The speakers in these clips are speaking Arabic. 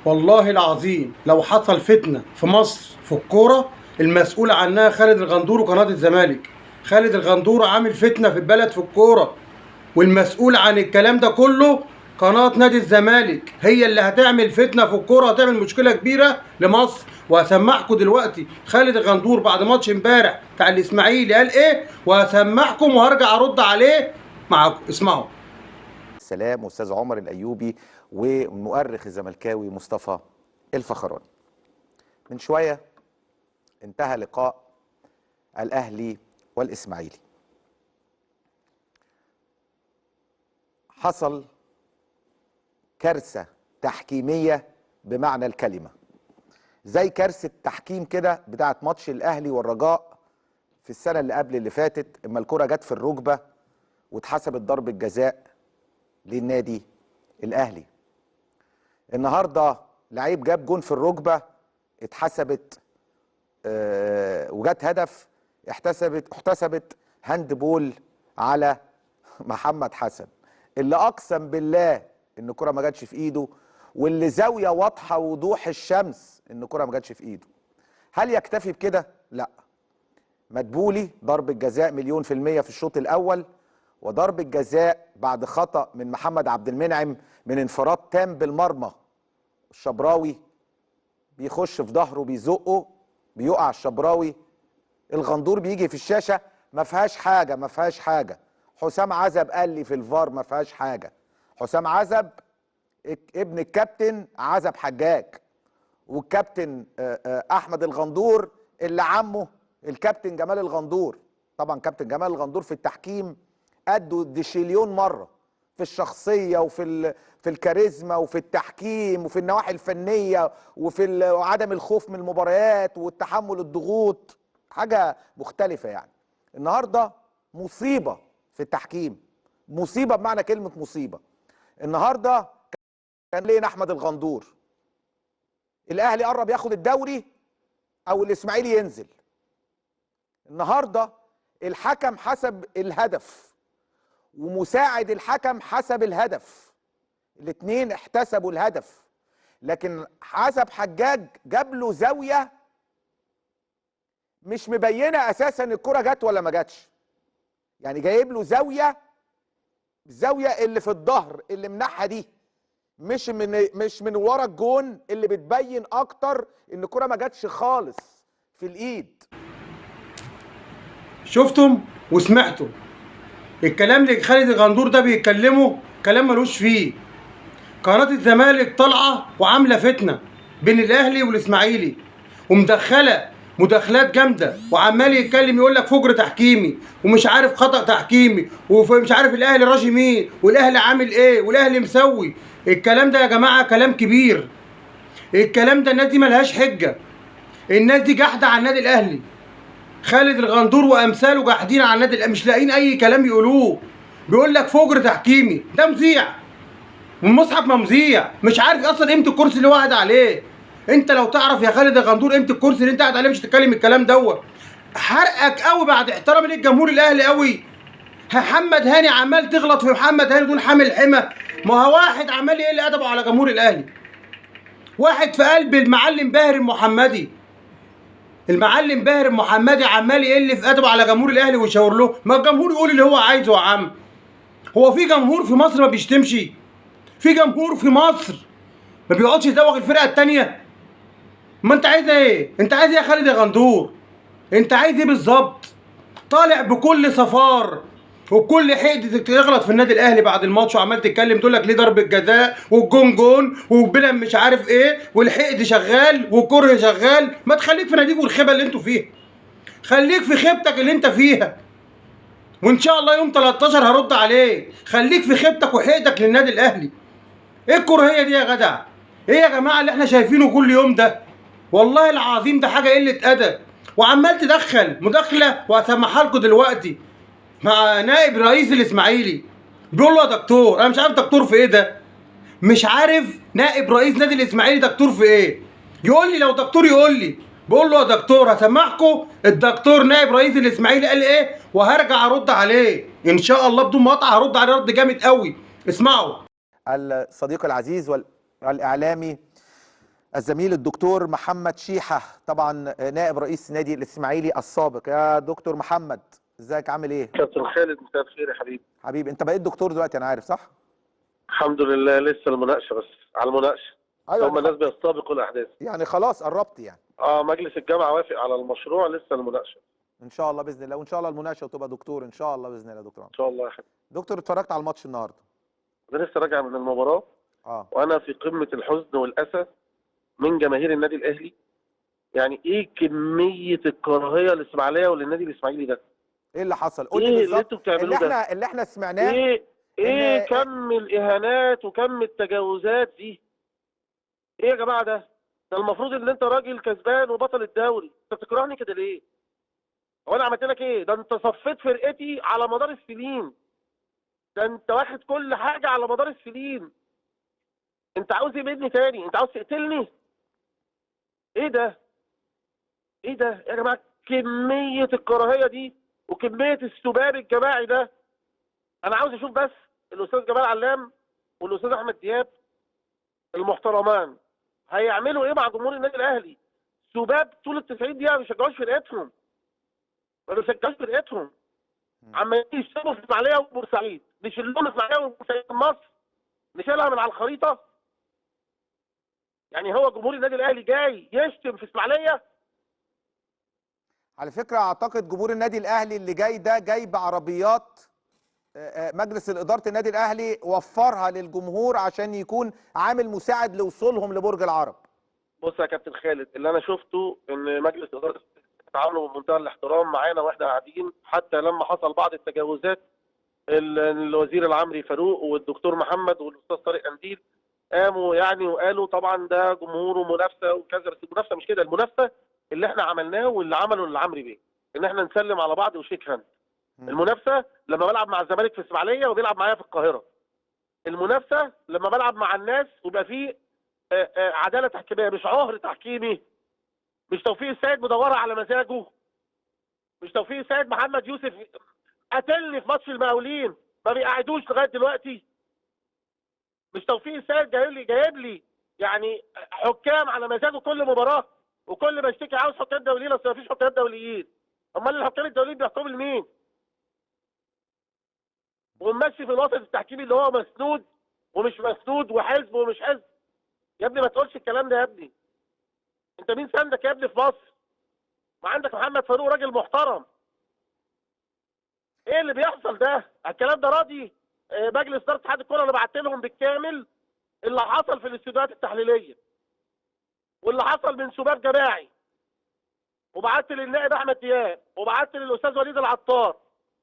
والله العظيم لو حصل فتنة في مصر في الكورة، المسؤول عنها خالد الغندور وقناة الزمالك. خالد الغندور عامل فتنة في البلد في الكورة، والمسؤول عن الكلام ده كله قناة نادي الزمالك. هي اللي هتعمل فتنة في الكورة، هتعمل مشكلة كبيرة لمصر. وهسمعكم دلوقتي خالد الغندور بعد ماتش امبارح بتاع الإسماعيلي قال إيه، وهسمعكم وهرجع أرد عليه معاكم. اسمعوا. سلام واستاذ عمر الايوبي والمؤرخ الزملكاوي مصطفى الفخراني. من شويه انتهى لقاء الاهلي والاسماعيلي. حصل كارثه تحكيميه بمعنى الكلمه، زي كارثه تحكيم كده بتاعت ماتش الاهلي والرجاء في السنه اللي قبل اللي فاتت، اما الكره جت في الركبه واتحسبت ضربه جزاء للنادي الاهلي. النهارده لعيب جاب جون في الركبه اتحسبت وجات هدف، احتسبت هاند بول على محمد حسن، اللي اقسم بالله ان الكره ما جاتش في ايده، واللي زاويه واضحه وضوح الشمس ان الكره ما جاتش في ايده. هل يكتفي بكده؟ لا. مدبولي ضربة جزاء 100% في الشوط الاول، وضربة جزاء بعد خطأ من محمد عبد المنعم من انفراد تام بالمرمى. الشبراوي بيخش في ظهره بيزقه، بيقع الشبراوي. الغندور بيجي في الشاشة ما فيهاش حاجة، ما فيهاش حاجة. حسام عزب قال لي في الفار ما فيهاش حاجة. حسام عزب ابن الكابتن عزب حجاج، والكابتن احمد الغندور اللي عمه الكابتن جمال الغندور. طبعا كابتن جمال الغندور في التحكيم قده ديشيليون مره، في الشخصيه في الكاريزما وفي التحكيم وفي النواحي الفنيه وفي عدم الخوف من المباريات والتحمل الضغوط، حاجه مختلفه يعني. النهارده مصيبه في التحكيم، مصيبه بمعنى كلمه مصيبه. النهارده كان لين احمد الغندور، الاهلي قرب ياخد الدوري او الاسماعيلي ينزل. النهارده الحكم حسب الهدف ومساعد الحكم حسب الهدف، الاثنين احتسبوا الهدف، لكن حسب حجاج جاب له زاويه مش مبينه اساسا الكره جت ولا ما جاتش. يعني جايب له الزاويه اللي في الظهر اللي منحها دي، مش من ورا الجون اللي بتبين اكتر ان الكره ما جاتش خالص في الايد. شفتم وسمعتم الكلام اللي خالد الغندور ده بيتكلمه، كلام ملوش فيه. قناة الزمالك طالعة وعاملة فتنة بين الأهلي والإسماعيلي، ومدخلة مداخلات جامدة، وعمال يتكلم يقول لك فجر تحكيمي ومش عارف خطأ تحكيمي ومش عارف الأهلي راشي مين والأهلي عامل إيه والأهلي مسوي. الكلام ده يا جماعة كلام كبير. الكلام ده الناس دي ملهاش حجة، الناس دي جحدة على النادي الأهلي. خالد الغندور وامثاله جاحدين على النادي الأهلي، مش لاقيين اي كلام يقولوه. بيقول لك فجر تحكيمي، ده مذيع والمصحف ما مذيع، مش عارف اصلا قيمه الكرسي اللي هو قاعد عليه. انت لو تعرف يا خالد الغندور قيمه الكرسي اللي انت قاعد عليه مش تتكلم الكلام دوت. حرقك قوي بعد احترامي للجمهور الاهلي قوي. محمد هاني عمال تغلط في محمد هاني دول حامل حمى. ما هو واحد عمال يقل ادبه على جمهور الاهلي، واحد في قلب المعلم باهر المحمدي. المعلم باهر المحمدي عمال يقل في ادبه على جمهور الاهلي ويشاور له. ما الجمهور يقول اللي هو عايزه يا عم. هو في جمهور في مصر ما بيشتمش؟ في جمهور في مصر ما بيقعدش يزوغ الفرقه الثانيه؟ ما انت عايز ايه؟ انت عايز ايه يا خالد يا غندور؟ انت عايز ايه بالظبط؟ طالع بكل صفار وبكل حقد تغلط في النادي الاهلي بعد الماتش، وعمال تتكلم تقول لك ليه ضربه جزاء والجون جون وبلا مش عارف ايه، والحقد شغال والكره شغال. ما تخليك في ناديك والخيبه اللي انتوا فيها، خليك في خيبتك اللي انت فيها، وان شاء الله يوم 13 هرد عليك. خليك في خيبتك وحقدك للنادي الاهلي. ايه الكراهيه دي يا جدع؟ ايه يا جماعه اللي احنا شايفينه كل يوم ده؟ والله العظيم ده حاجه قله ادب. وعمال تدخل مداخله وهسمعها لكم دلوقتي مع نائب رئيس الاسماعيلي، بيقول له يا دكتور. انا مش عارف دكتور في ايه ده، مش عارف نائب رئيس نادي الاسماعيلي دكتور في ايه. يقول لي لو دكتور يقول لي. بقول له يا دكتور هسمعكم الدكتور نائب رئيس الاسماعيلي قال ايه، وهرجع ارد عليه ان شاء الله بدون مقاطعه. هرد عليه رد جامد قوي. اسمعوا. الصديق العزيز والاعلامي الزميل الدكتور محمد شيحة، طبعا نائب رئيس نادي الإسماعيلي السابق. يا دكتور محمد، ازيك عامل ايه؟ كابتن خالد، مساء الخير يا حبيبي. حبيبي، انت بقيت دكتور دلوقتي انا عارف، صح؟ الحمد لله، لسه المناقشه، بس على المناقشه. ايوه، هم الناس بيستبقوا الاحداث. يعني خلاص قربت يعني. مجلس الجامعه وافق على المشروع، لسه المناقشه. ان شاء الله باذن الله، وان شاء الله المناقشه وتبقى دكتور ان شاء الله باذن الله. دكتور ان شاء الله يا حبيبي. دكتور، اتفرجت على الماتش النهارده؟ انا لسه راجع من المباراه. وانا في قمه الحزن والاسى من جماهير النادي الاهلي. يعني ايه كميه الكراهيه للاسماعيليه وللنادي الاسماعيلي ده؟ ايه اللي حصل؟ قول لي ايه بالظبط. اللي انتوا بتعملوه ده؟ اللي احنا سمعناه. ايه كم الاهانات وكم التجاوزات دي؟ ايه يا جماعه ده المفروض ان انت راجل كسبان وبطل الدوري، انت بتكرهني كده ليه؟ هو انا عملت لك ايه؟ ده انت صفيت فرقتي على مدار السنين. ده انت واخد كل حاجه على مدار السنين. انت عاوز ايه مني تاني؟ انت عاوز تقتلني؟ ايه ده؟ ايه ده يا جماعه؟ كميه الكراهيه دي وكميه السباب الجماعي ده. انا عاوز اشوف بس الاستاذ جمال علام والاستاذ احمد دياب المحترمان هيعملوا ايه مع جمهور النادي الاهلي. سباب طول ال 90 دقيقه ما بيشجعوش فرقتهم. ما بيشجعوش فرقتهم. عمالين يشتموا في اسماعيليه وبورسعيد، نشيلهم اسماعيليه وبورسعيد من مصر، نشيلها من على الخريطه. يعني هو جمهور النادي الاهلي جاي يشتم في اسماعيليه؟ على فكره اعتقد جمهور النادي الاهلي اللي جاي ده جاي بعربيات مجلس اداره النادي الاهلي وفرها للجمهور عشان يكون عامل مساعد لوصولهم لبرج العرب. بص يا كابتن خالد، اللي انا شفته ان مجلس اداره تعاملوا بمنتهى الاحترام معانا واحنا قاعدين، حتى لما حصل بعض التجاوزات الوزير العمري فاروق والدكتور محمد والاستاذ طارق قنديل قاموا يعني وقالوا طبعا ده جمهور ومنافسه وكذا، بس المنافسه مش كده. المنافسه اللي احنا عملناه واللي عمله العمري بيه ان احنا نسلم على بعض وشيك هاند. المنافسه لما بلعب مع الزمالك في اسماعيليه وبيلعب معايا في القاهره. المنافسه لما بلعب مع الناس ويبقى فيه عداله تحكيميه، مش عهر تحكيمي. مش توفيق السيد مدورة على مزاجه. مش توفيق السيد محمد يوسف قتلني في ماتش المقاولين ما بيقعدوش لغايه دلوقتي. مش توفيق السيد جايب لي يعني حكام على مزاجه كل مباراه، وكل ما اشتكي عاوز حكام دوليين، اصل مفيش حكام دوليين. امال الحكام الدوليين بيحكموا لمين؟ وماشي في الوسط التحكيمي اللي هو مسنود ومش مسنود وحزب ومش حزب. يا ابني ما تقولش الكلام ده يا ابني. انت مين سندك يا ابني في مصر؟ ما عندك محمد فاروق راجل محترم. ايه اللي بيحصل ده؟ الكلام ده راضي مجلس اداره اتحاد الكره اللي بعت لهم بالكامل اللي حصل في الاستوديوهات التحليليه واللي حصل من سباب جماعي، وبعت للنائب احمد دياب، وبعت للاستاذ وليد العطار،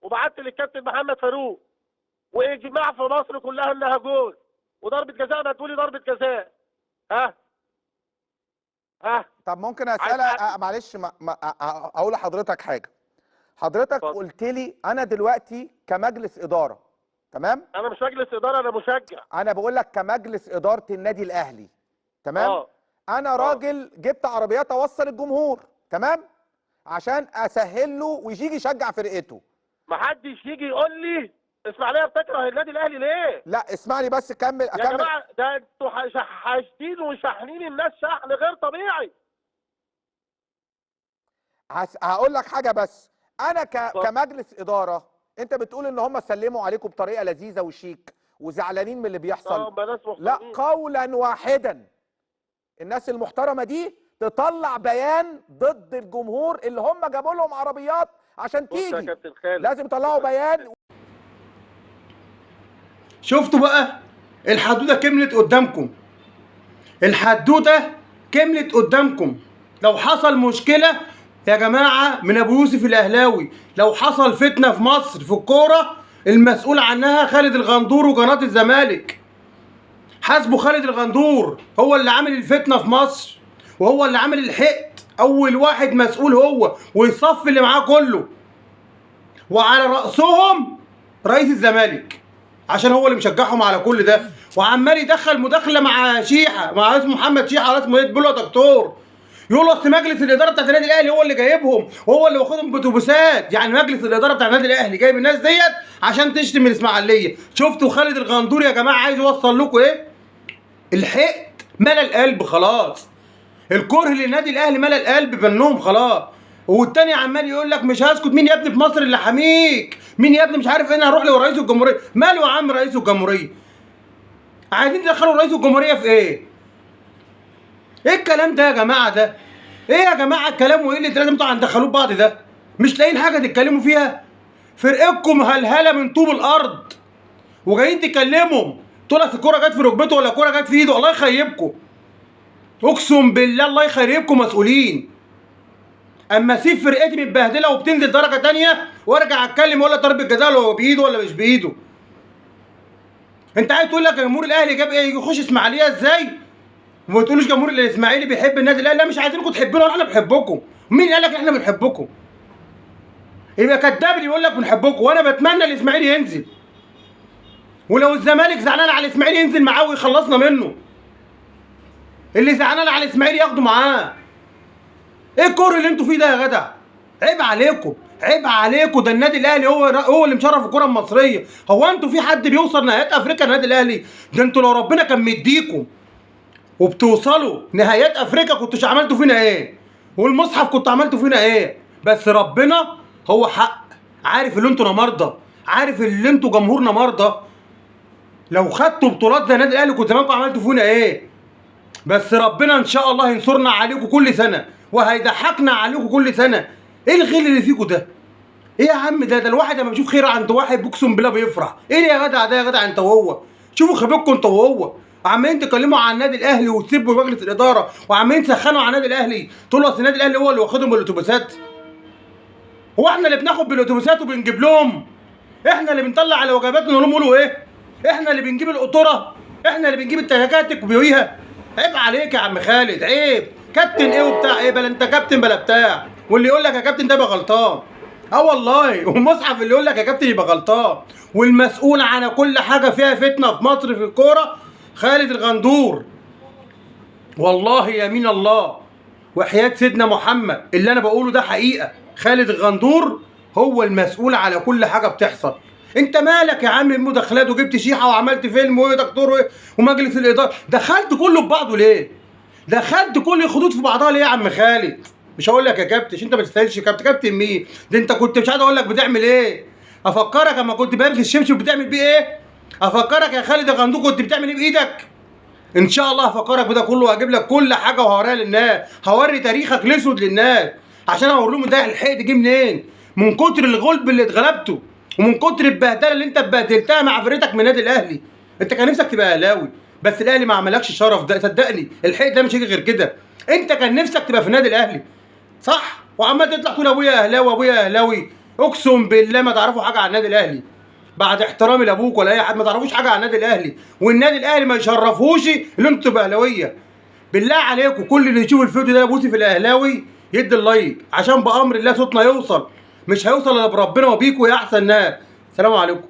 وبعت للكابتن محمد فاروق، واجماع في مصر كلها انها جول وضربه جزاء. ما تقولي ضربه جزاء. ها طب ممكن اسالها؟ معلش، اقول لحضرتك حاجه. حضرتك قلت لي انا دلوقتي كمجلس اداره، تمام؟ انا مش مجلس اداره، انا مشجع. انا بقول لك كمجلس اداره النادي الاهلي، تمام؟ انا راجل جبت عربيات اوصل الجمهور، تمام؟ عشان اسهل له ويجي يشجع فرقته. محدش يجي يقول لي اسماعيليه بتكره النادي الاهلي ليه؟ لا اسمعني بس، كمل. يا جماعه ده انتوا حاشدين وشاحنين الناس شحن غير طبيعي. هقول لك حاجه بس. انا كمجلس اداره، انت بتقول ان هم سلموا عليكم بطريقه لذيذه وشيك وزعلانين من اللي بيحصل. لا، قولا واحدا الناس المحترمه دي تطلع بيان ضد الجمهور اللي هم جابوا لهم عربيات عشان تيجي. لازم يطلعوا بيان. شفتوا بقى الحدوته كملت قدامكم. الحدوته كملت قدامكم. لو حصل مشكله يا جماعه من ابو يوسف الاهلاوي، لو حصل فتنه في مصر في الكوره، المسؤول عنها خالد الغندور وقناه الزمالك. حاسبوا خالد الغندور، هو اللي عامل الفتنه في مصر وهو اللي عامل الحقد. اول واحد مسؤول هو ويصفي اللي معاه كله، وعلى راسهم رئيس الزمالك عشان هو اللي مشجعهم على كل ده. وعمال يدخل مداخله مع شيحه، مع اسمه محمد شيحه ولا اسمه ايه، بيقول له يا دكتور، يقول له اصل مجلس الاداره بتاعت النادي الاهلي هو اللي جايبهم وهو اللي واخدهم باتوبيسات. يعني مجلس الاداره بتاع النادي الاهلي جايب الناس ديت عشان تشتم الاسماعيليه. شفتوا خالد الغندور يا جماعه عايز يوصل لكم ايه؟ الحقد ملا القلب خلاص. الكره للنادي الاهلي ملا القلب منهم خلاص. والتاني عمال يقول لك مش هسكت، مين يا ابني في مصر اللي حاميك؟ مين يا ابني مش عارف ايه، هروح لرئيس الجمهوريه. ماله يا عم رئيس الجمهوريه؟ عايزين تدخلوا رئيس الجمهوريه في ايه؟ ايه الكلام ده يا جماعه ده؟ ايه يا جماعه الكلام وايه اللي لازم انتوا هتدخلوه بعض ده؟ مش لاقيين حاجه تتكلموا فيها؟ فرقتكم هلهله من طوب الارض وجايين تكلمهم تقول اصل الكوره جت في ركبته ولا الكوره جت في ايده. الله يخيبكم، اقسم بالله الله يخيبكم مسؤولين. اما اسيب فرقتي متبهدله وبتنزل درجه تانيه وارجع اتكلم واقول لك ضربه جزاء هو بايده ولا مش بايده. انت عايز تقول لك جمهور الاهلي جاب ايه؟ يخش اسماعيليه ازاي؟ وما تقولوش جمهور الاسماعيلي بيحب النادي الاهلي. لا مش عايزينكم تحبونا، احنا بنحبكم. مين قال لك احنا بنحبكم؟ يبقى كداب اللي يقول لك بنحبكم. وانا بتمنى الاسماعيلي ينزل، ولو الزمالك زعلان على الاسماعيلي ينزل معاه ويخلصنا منه. اللي زعلان على الاسماعيلي ياخده معاه. ايه الكره اللي انتوا فيه ده يا جدع؟ عيب عليكم، عيب عليكم. ده النادي الاهلي هو اللي مشرف الكره المصريه. هو انتوا في حد بيوصل نهائيات افريقيا النادي الاهلي؟ ده انتوا لو ربنا كان مديكم وبتوصلوا نهائيات افريقيا كنتوش عملتوا فينا ايه؟ والمصحف كنتوا عملتوا فينا ايه؟ بس ربنا هو حق، عارف اللي انتوا مرضى، عارف اللي انتوا جمهورنا مرضى. لو خدتوا بطولات زي النادي الاهلي كنت زمانكم عملتوا فينا ايه؟ بس ربنا ان شاء الله ينصرنا عليكم كل سنه وهيضحكنا عليكم كل سنه. ايه الغل اللي فيكم ده؟ ايه يا عم ده الواحد لما بيشوف خير عند واحد بيقسم بالله بيفرح. ايه يا جدع ده يا جدع انت وهو؟ شوفوا خبيبكم انت وهو عمالين تكلموا عن النادي الاهلي وتسبوا مجلس الاداره وعمالين تسخنوا على النادي الاهلي تقولوا اصل النادي الاهلي هو اللي واخدهم بالاتوبيسات. هو احنا اللي بناخد بالاتوبيسات وبنجيب لهم؟ احنا اللي بنطلع على وجباتنا نقول لهم قولوا ايه؟ احنا اللي بنجيب القطوره؟ احنا اللي بنجيب التكاتك وبيويها؟ عيب عليك يا عم خالد، عيب. كابتن ايه وبتاع ايه؟ بلا انت كابتن بلا بتاع. واللي يقول لك يا كابتن ده يبقى غلطان. اه والله. والمصحف اللي يقول لك يا كابتن يبقى غلطان. والمسؤول عن كل حاجه فيها فتنه في مصر في الكوره خالد الغندور. والله يمين الله وحياة سيدنا محمد اللي انا بقوله ده حقيقه. خالد الغندور هو المسؤول على كل حاجه بتحصل. انت مالك يا عم المداخلات وجبت شيحه وعملت فيلم ودكتور ومجلس الاداره؟ دخلت كله في بعضه ليه؟ دخلت كل الخطوط في بعضها ليه يا عم خالد؟ مش هقول لك يا كابتن انت ما تستاهلش كابتن. كابتن مين؟ ده انت كنت مش عايز اقول لك بتعمل ايه؟ افكرك اما كنت بارك الشبشب بتعمل بيه ايه؟ افكرك يا خالد يا غندور كنت بتعمل ايه بايدك؟ ان شاء الله هفكرك بده كله وهجيب لك كل حاجه وهوريها للناس. هوري تاريخك الاسود للناس عشان اوري لهم ده الحقد جه منين؟ من كتر الغلب اللي اتغلبته ومن كتر البهدله اللي انت اتبهدلتها مع فرقتك من النادي الاهلي. انت كان نفسك تبقى اهلاوي بس الاهلي ما عملكش الشرف ده. صدقني الحقد ده مش هيجي غير كده. انت كان نفسك تبقى في النادي الاهلي صح؟ وعمال تطلع تقول ابويا اهلاوي ابويا اهلاوي. اقسم بالله ما تعرفوا حاجه عن النادي الاهلي. بعد احترامي لابوك ولا اي حد ما تعرفوش حاجه عن النادي الاهلي. والنادي الاهلي ما يشرفوش اللي انتوا تبقى اهلاويه. بالله عليكم كل اللي يشوف الفيديو ده يبوسي في الاهلاوي يدي اللايك عشان بامر الله صوتنا يوصل. مش هيوصل الا بربنا وبيكوا يا احسن ناس. سلام عليكم.